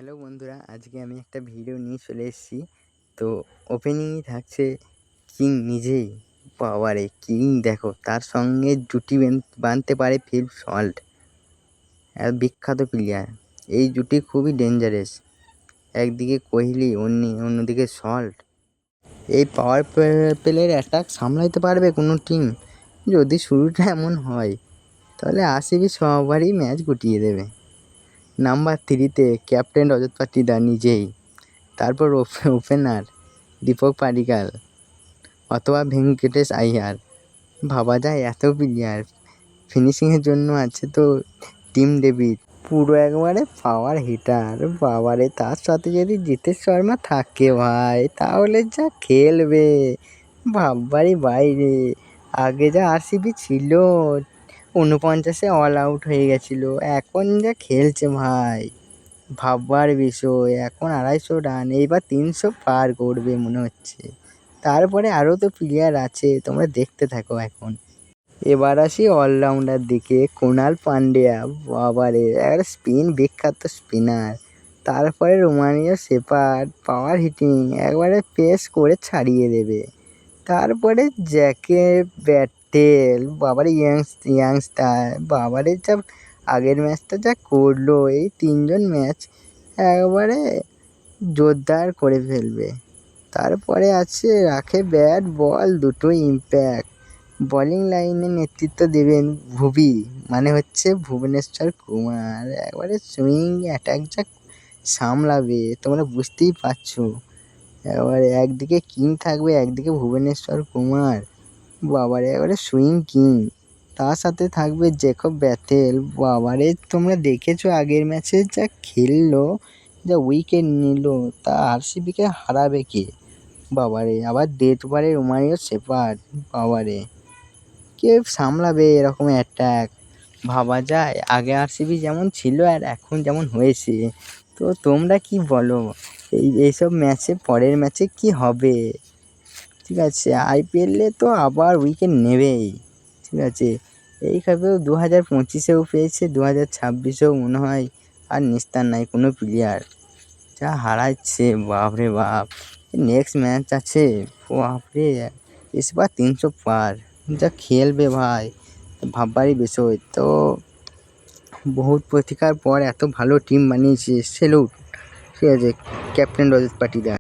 Hello বন্ধুরা, আজকে আমি একটা ভিডিও নিয়ে চলে এসেছি। তো ওপেনিংয়ে থাকছে কিং নিজেই। বাবারে কিং দেখো, তার সঙ্গে জুটি বাঁধতে পারে ফিল সল্ট, বিখ্যাত প্লেয়ার। এই জুটি খুবই ডেঞ্জারাস। একদিকে কোহলি, অন্যদিকে সল্ট। এই পাওয়ার প্লের অ্যাটাক সামলাইতে পারবে কোনো টিম? যদি শুরুটা এমন হয় তাহলে আরসিবি সবারই ম্যাচ গুটিয়ে দেবে। নাম্বার 3-তে ক্যাপ্টেন রজত পাটিদার নিজেই। তারপর ওপেনার দীপক পাডিক্কাল অথবা ভেঙ্কটেশ আইয়ার। ভাবা যায় এত প্লেয়ার। ফিনিশিংয়ের জন্য আছে তো টিম ডেভিড, পুরো একবারে পাওয়ার হিটার। বাবারে, তার সাথে যদি জিতেশ শর্মা থাকে ভাই, তাহলে যা খেলবে ভাববারই বাইরে। আগে যা আরসিবি ছিল, 49-এ অল আউট হয়ে গেছিলো, এখন যা খেলছে ভাই ভাববার বিষয়। এখন 250 রান, এইবার 300 পার করবে মনে হচ্ছে। তারপরে আরও তো প্লেয়ার আছে, তোমরা দেখতে থাকো। এখন এবার আসি অলরাউন্ডার দিকে, কুণাল পান্ডিয়া। বাবারে, একটা বিখ্যাত স্পিনার। তারপরে রোমানিও শেপার্ড, পাওয়ার হিটিং, একবারে পেস করে ছাড়িয়ে দেবে। তারপরে জ্যাকে ব্যাটেল, বাবারে ইয়াংস্টার। বাবারে, যা আগের ম্যাচটা যা করলো, এই 3জন ম্যাচ একবারে জোরদার করে ফেলবে। তারপরে রাখে ব্যাট বল দুটোই ইম্প্যাক্ট। বোলিং লাইনে নেতৃত্ব দেবেন ভুবনেশ্বর কুমার। একবারে সুইং অ্যাটাক যা সামলাবে তোমরা বুঝতেই পারছো। এবারে একদিকে কিং থাকবে, একদিকে ভুবনেশ্বর কুমার। বাবারে, একবারে সুইং কিং। তার সাথে থাকবে জ্যাকব ব্যাথেল। বাবারে, তোমরা দেখেছো আগের ম্যাচে যা খেললো, যা উইকেট নিল, তা আরসিবিকে হারাবে কে? বাবারে, আবার ডেথ ওভারে রোমানিও শেপার্ড। বাবারে, কে সামলাবে এরকম অ্যাটাক? ভাবা যায় আগে আরসিবি যেমন ছিল আর এখন যেমন হয়েছে। তো তোমরা কি বলো, এইসব ম্যাচে, পরের ম্যাচে কি হবে? ঠিক আছে, আইপিএলে তো আবার উইকেট নেবেই। ঠিক আছে, এইভাবেও 2025-এও পেয়েছে, 2026-এও মনে হয় আর নিস্তার নাই কোনো প্লেয়ার। যা হারাচ্ছে বাপরে বাপ। নেক্সট ম্যাচ আছে, বাপরে, এসবার 300 পার। যা খেলবে ভাই, ভাববারই বিষয়। তো বহুত প্রতীক্ষার পর এত ভালো টিম বানিয়েছে, সেলুট। ঠিক আছে, ক্যাপ্টেন রজত পাটিদার।